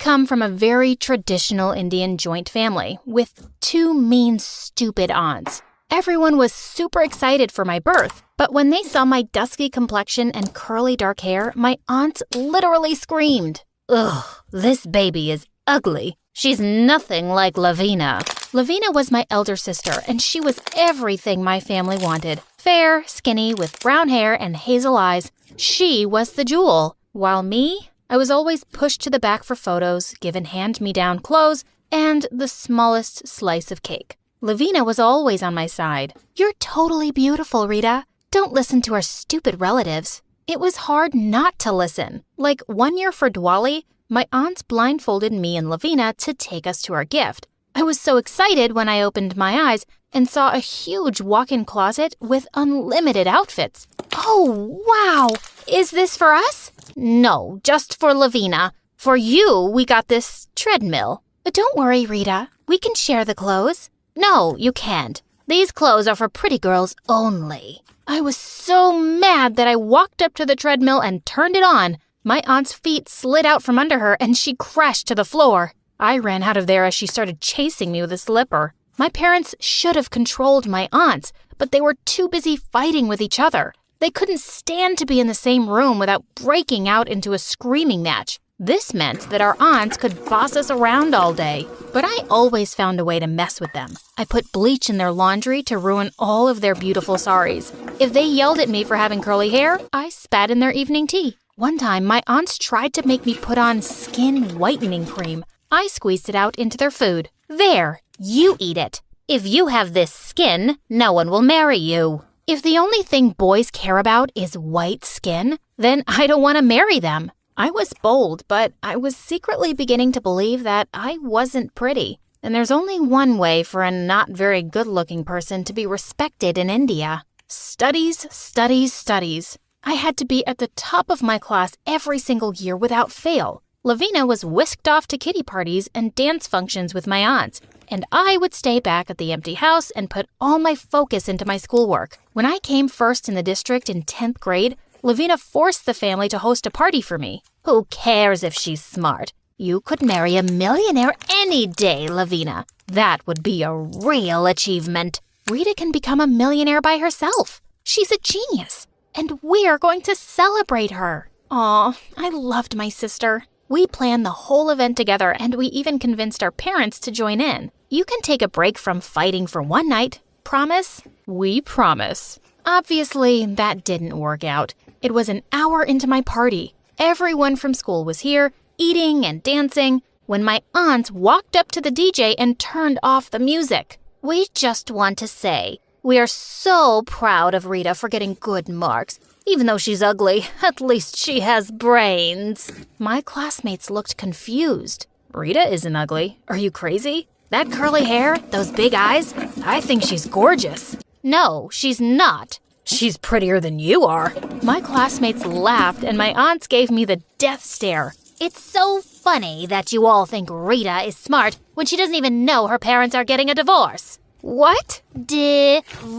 come from a very traditional Indian joint family with 2 mean, stupid aunts. Everyone was super excited for my birth, but when they saw my dusky complexion and curly dark hair, my aunts literally screamed, "Ugh, this baby is ugly. She's nothing like Lavina." Lavina was my elder sister, and she was everything my family wanted. Fair, skinny, with brown hair and hazel eyes. She was the jewel. While me, I was always pushed to the back for photos, given hand-me-down clothes, and the smallest slice of cake. Lavina was always on my side. "You're totally beautiful, Rita. Don't listen to our stupid relatives." It was hard not to listen. Like 1 year for Diwali, my aunts blindfolded me and Lavina to take us to our gift. I was so excited when I opened my eyes and saw a huge walk-in closet with unlimited outfits. "Oh, wow! Is this for us?" "No, just for Lavina. For you, we got this treadmill." "Don't worry, Rita. We can share the clothes." "No, you can't. These clothes are for pretty girls only." I was so mad that I walked up to the treadmill and turned it on. My aunt's feet slid out from under her and she crashed to the floor. I ran out of there as she started chasing me with a slipper. My parents should have controlled my aunts, but they were too busy fighting with each other. They couldn't stand to be in the same room without breaking out into a screaming match. This meant that our aunts could boss us around all day. But I always found a way to mess with them. I put bleach in their laundry to ruin all of their beautiful saris. If they yelled at me for having curly hair, I spat in their evening tea. One time, my aunts tried to make me put on skin whitening cream. I squeezed it out into their food. "There, you eat it. If you have this skin, no one will marry you." If the only thing boys care about is white skin, then I don't want to marry them. I was bold, but I was secretly beginning to believe that I wasn't pretty. And there's only one way for a not very good-looking person to be respected in India. Studies, studies, studies. I had to be at the top of my class every single year without fail. Lavina was whisked off to kiddie parties and dance functions with my aunts, and I would stay back at the empty house and put all my focus into my schoolwork. When I came first in the district in 10th grade, Lavina forced the family to host a party for me. "Who cares if she's smart? You could marry a millionaire any day, Lavina. That would be a real achievement." Rita can become a millionaire by herself. She's a genius, and we're going to celebrate her. Aw, I loved my sister. We planned the whole event together, and we even convinced our parents to join in. You can take a break from fighting for one night. Promise? We promise. Obviously, that didn't work out. It was an hour into my party. Everyone from school was here, eating and dancing, when my aunts walked up to the DJ and turned off the music. "We just want to say, we are so proud of Rita for getting good marks. Even though she's ugly, at least she has brains." My classmates looked confused. "Rita isn't ugly. Are you crazy? That curly hair, those big eyes, I think she's gorgeous." "No, she's not. She's prettier than you are." My classmates laughed and my aunts gave me the death stare. "It's so funny that you all think Rita is smart when she doesn't even know her parents are getting a divorce." "What?" "Divorce.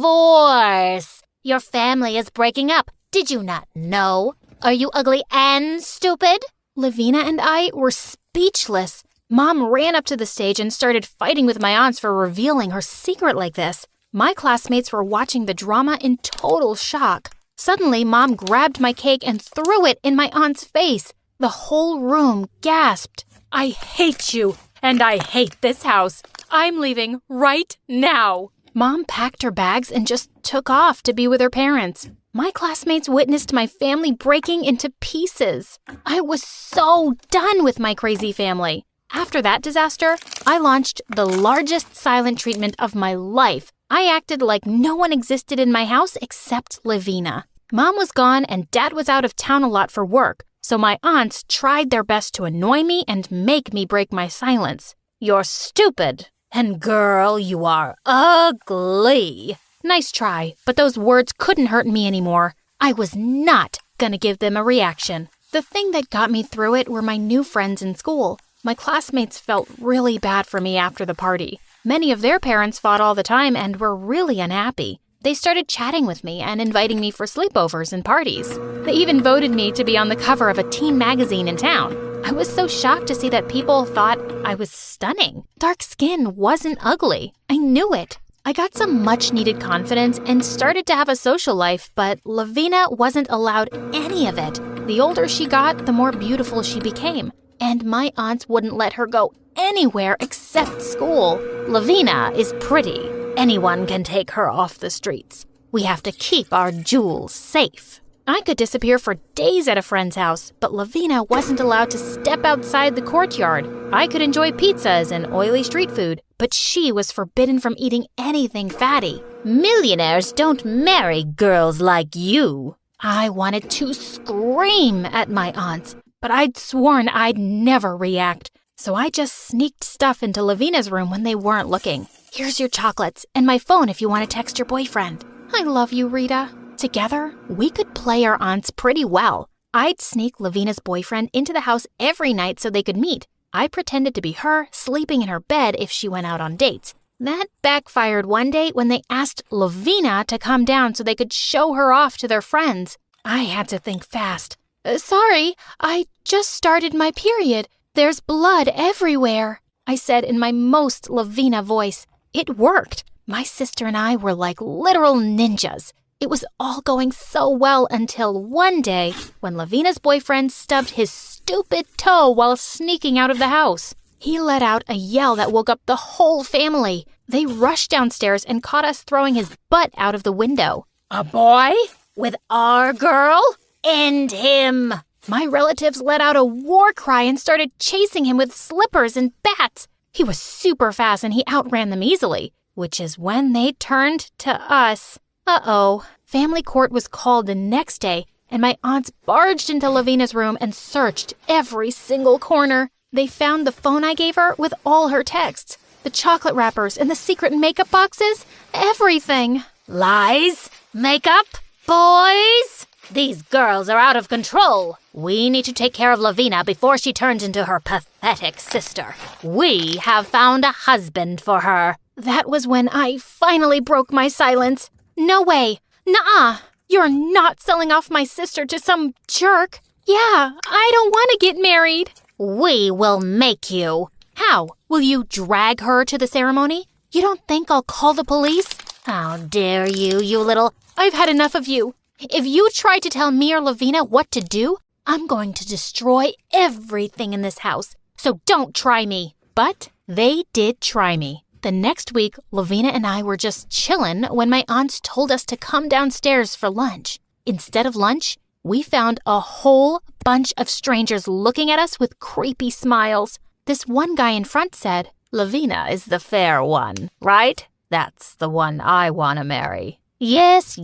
Your family is breaking up. Did you not know? Are you ugly and stupid?" Lavina and I were speechless. Mom ran up to the stage and started fighting with my aunts for revealing her secret like this. My classmates were watching the drama in total shock. Suddenly, Mom grabbed my cake and threw it in my aunt's face. The whole room gasped. "I hate you, and I hate this house. I'm leaving right now." Mom packed her bags and just took off to be with her parents. My classmates witnessed my family breaking into pieces. I was so done with my crazy family. After that disaster, I launched the largest silent treatment of my life. I acted like no one existed in my house except Lavina. Mom was gone and Dad was out of town a lot for work, so my aunts tried their best to annoy me and make me break my silence. "You're stupid. And girl, you are ugly." Nice try, but those words couldn't hurt me anymore. I was not gonna give them a reaction. The thing that got me through it were my new friends in school. My classmates felt really bad for me after the party. Many of their parents fought all the time and were really unhappy. They started chatting with me and inviting me for sleepovers and parties. They even voted me to be on the cover of a teen magazine in town. I was so shocked to see that people thought I was stunning. Dark skin wasn't ugly. I knew it. I got some much-needed confidence and started to have a social life, but Lavina wasn't allowed any of it. The older she got, the more beautiful she became, and my aunts wouldn't let her go anywhere except school. Lavina is pretty. Anyone can take her off the streets. We have to keep our jewels safe. I could disappear for days at a friend's house, but Lavina wasn't allowed to step outside the courtyard. I could enjoy pizzas and oily street food, but she was forbidden from eating anything fatty. Millionaires don't marry girls like you. I wanted to scream at my aunts, but I'd sworn I'd never react. So I just sneaked stuff into Lavina's room when they weren't looking. Here's your chocolates and my phone if you want to text your boyfriend. I love you, Rita. Together, we could play our aunts pretty well. I'd sneak Lavina's boyfriend into the house every night so they could meet. I pretended to be her, sleeping in her bed if she went out on dates. That backfired one day when they asked Lavina to come down so they could show her off to their friends. I had to think fast. Sorry, I just started my period. There's blood everywhere, I said in my most Lavina voice. It worked. My sister and I were like literal ninjas. It was all going so well until one day when Lavina's boyfriend stubbed his stupid toe while sneaking out of the house. He let out a yell that woke up the whole family. They rushed downstairs and caught us throwing his butt out of the window. A boy? With our girl? End him! My relatives let out a war cry and started chasing him with slippers and bats. He was super fast and he outran them easily, which is when they turned to us. Uh-oh. Family court was called the next day, and my aunts barged into Lavina's room and searched every single corner. They found the phone I gave her with all her texts, the chocolate wrappers and the secret makeup boxes, everything. Lies? Makeup? Boys? These girls are out of control. We need to take care of Lavina before she turns into her pathetic sister. We have found a husband for her. That was when I finally broke my silence. No way. Nuh-uh. You're not selling off my sister to some jerk. Yeah, I don't want to get married. We will make you. How? Will you drag her to the ceremony? You don't think I'll call the police? How dare you, you little... I've had enough of you. If you try to tell me or Lavina what to do, I'm going to destroy everything in this house. So don't try me. But they did try me. The next week, Lavina and I were just chillin' when my aunts told us to come downstairs for lunch. Instead of lunch, we found a whole bunch of strangers looking at us with creepy smiles. This one guy in front said, Lavina is the fair one, right? That's the one I want to marry. Yes,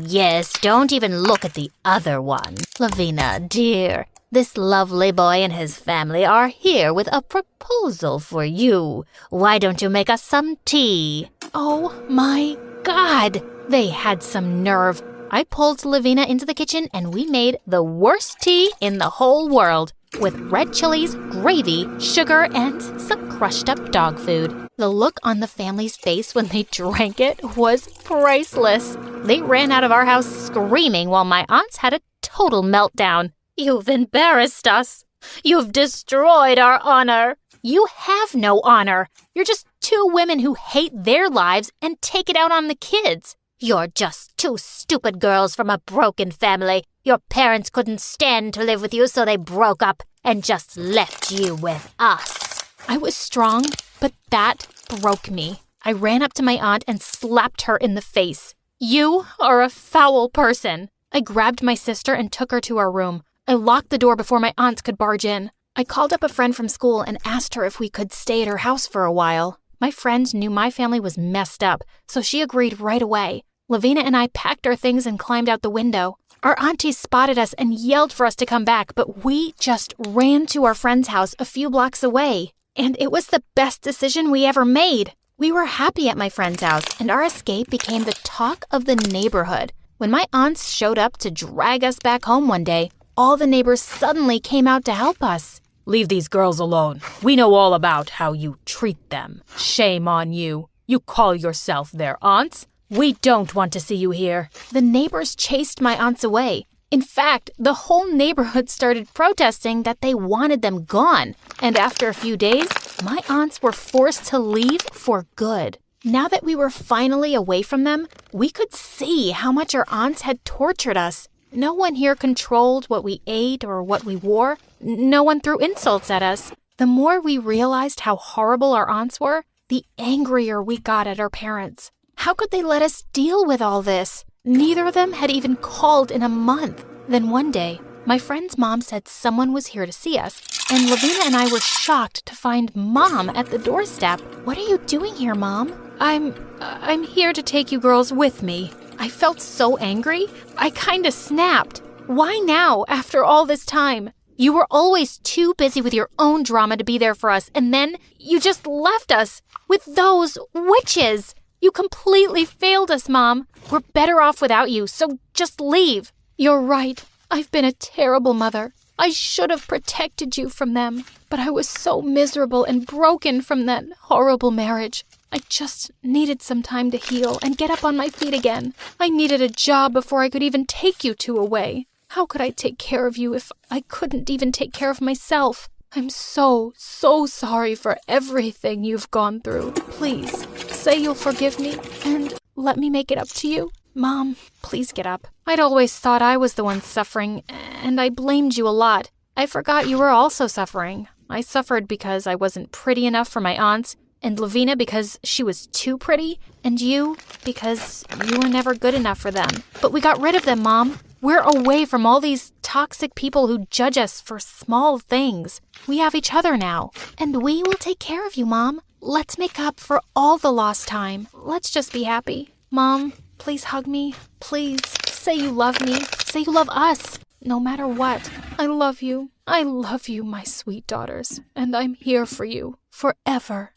don't even look at the other one. Lavina, dear, this lovely boy and his family are here with a proposal for you. Why don't you make us some tea? Oh my God, they had some nerve. I pulled Lavina into the kitchen and we made the worst tea in the whole world with red chilies, gravy, sugar, and some crushed up dog food. The look on the family's face when they drank it was priceless. They ran out of our house screaming while my aunts had a total meltdown. You've embarrassed us. You've destroyed our honor. You have no honor. You're just two women who hate their lives and take it out on the kids. You're just two stupid girls from a broken family. Your parents couldn't stand to live with you, so they broke up and just left you with us. I was strong, but that broke me. I ran up to my aunt and slapped her in the face. You are a foul person. I grabbed my sister and took her to our room. I locked the door before my aunts could barge in. I called up a friend from school and asked her if we could stay at her house for a while. My friend knew my family was messed up, so she agreed right away. Lavina and I packed our things and climbed out the window. Our aunties spotted us and yelled for us to come back, but we just ran to our friend's house a few blocks away. And it was the best decision we ever made. We were happy at my friend's house, and our escape became the talk of the neighborhood. When my aunts showed up to drag us back home one day, all the neighbors suddenly came out to help us. Leave these girls alone. We know all about how you treat them. Shame on you. You call yourself their aunts? We don't want to see you here. The neighbors chased my aunts away. In fact, the whole neighborhood started protesting that they wanted them gone. And after a few days, my aunts were forced to leave for good. Now that we were finally away from them, we could see how much our aunts had tortured us. No one here controlled what we ate or what we wore. No one threw insults at us. The more we realized how horrible our aunts were, the angrier we got at our parents. How could they let us deal with all this? Neither of them had even called in a month. Then one day, my friend's mom said someone was here to see us, and Lavina and I were shocked to find Mom at the doorstep. "What are you doing here, Mom?" I'm here to take you girls with me." I felt so angry, I kinda snapped. Why now, after all this time? You were always too busy with your own drama to be there for us, and then you just left us with those witches. You completely failed us, Mom. We're better off without you, so just leave. You're right. I've been a terrible mother. I should have protected you from them, but I was so miserable and broken from that horrible marriage. I just needed some time to heal and get up on my feet again. I needed a job before I could even take you two away. How could I take care of you if I couldn't even take care of myself? I'm so sorry for everything you've gone through. Please, say you'll forgive me and let me make it up to you. Mom, please get up. I'd always thought I was the one suffering, and I blamed you a lot. I forgot you were also suffering. I suffered because I wasn't pretty enough for my aunts, and Lavina because she was too pretty, and you because you were never good enough for them. But we got rid of them, Mom. We're away from all these toxic people who judge us for small things. We have each other now, and we will take care of you, Mom. Let's make up for all the lost time. Let's just be happy. Mom, please hug me. Please say you love me. Say you love us, no matter what. I love you. I love you, my sweet daughters, and I'm here for you forever.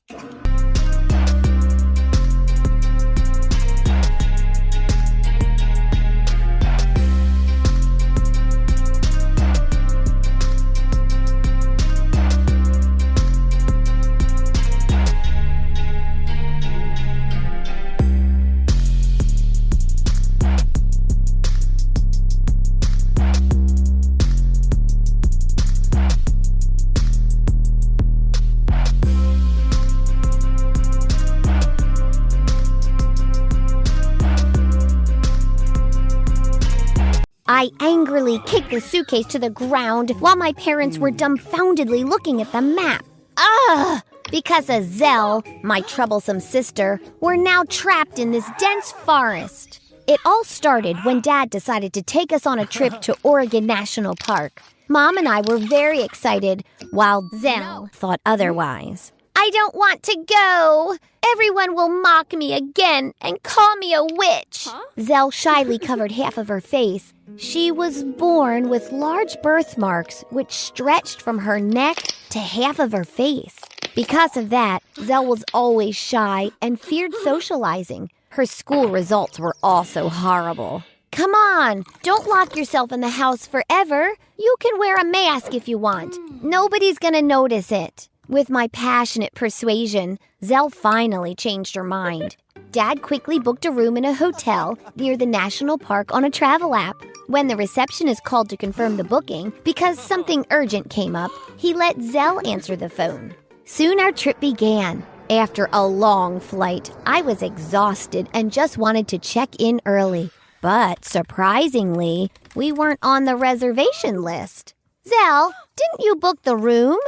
I angrily kicked the suitcase to the ground while my parents were dumbfoundedly looking at the map. Ugh! Because of Zell, my troublesome sister, we're now trapped in this dense forest. It all started when Dad decided to take us on a trip to Oregon National Park. Mom and I were very excited, while Zell thought otherwise. I don't want to go. Everyone will mock me again and call me a witch. Zell shyly covered half of her face. She was born with large birthmarks which stretched from her neck to half of her face. Because of that, Zell was always shy and feared socializing. Her school results were also horrible. Come on, don't lock yourself in the house forever. You can wear a mask if you want. Nobody's gonna notice it. With my passionate persuasion, Zell finally changed her mind. Dad quickly booked a room in a hotel near the national park on a travel app. When the receptionist called to confirm the booking, because something urgent came up, he let Zell answer the phone. Soon our trip began. After a long flight, I was exhausted and just wanted to check in early. But surprisingly, we weren't on the reservation list. Zell, didn't you book the room?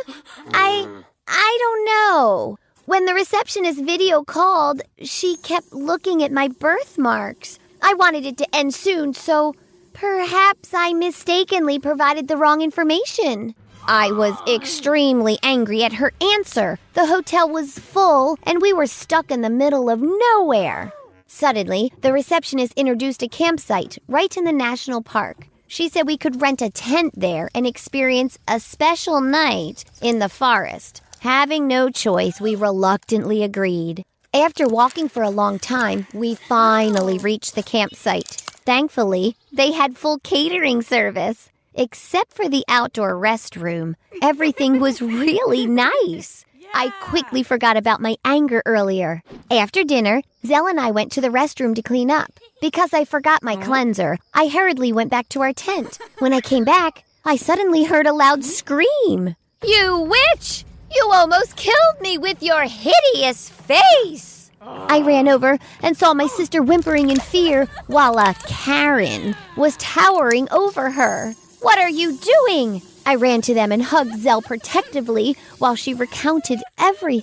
I don't know. When the receptionist video called, she kept looking at my birthmarks. I wanted it to end soon, so perhaps I mistakenly provided the wrong information. I was extremely angry at her answer. The hotel was full, and we were stuck in the middle of nowhere. Suddenly, the receptionist introduced a campsite right in the national park. She said we could rent a tent there and experience a special night in the forest. Having no choice, we reluctantly agreed. After walking for a long time, we finally reached the campsite. Thankfully, they had full catering service. Except for the outdoor restroom, everything was really nice. I quickly forgot about my anger earlier. After dinner, Zell and I went to the restroom to clean up. Because I forgot my cleanser, I hurriedly went back to our tent. When I came back, I suddenly heard a loud scream. You witch! You almost killed me with your hideous face! I ran over and saw my sister whimpering in fear while a Karen was towering over her. What are you doing? I ran to them and hugged Zell protectively while she recounted everything.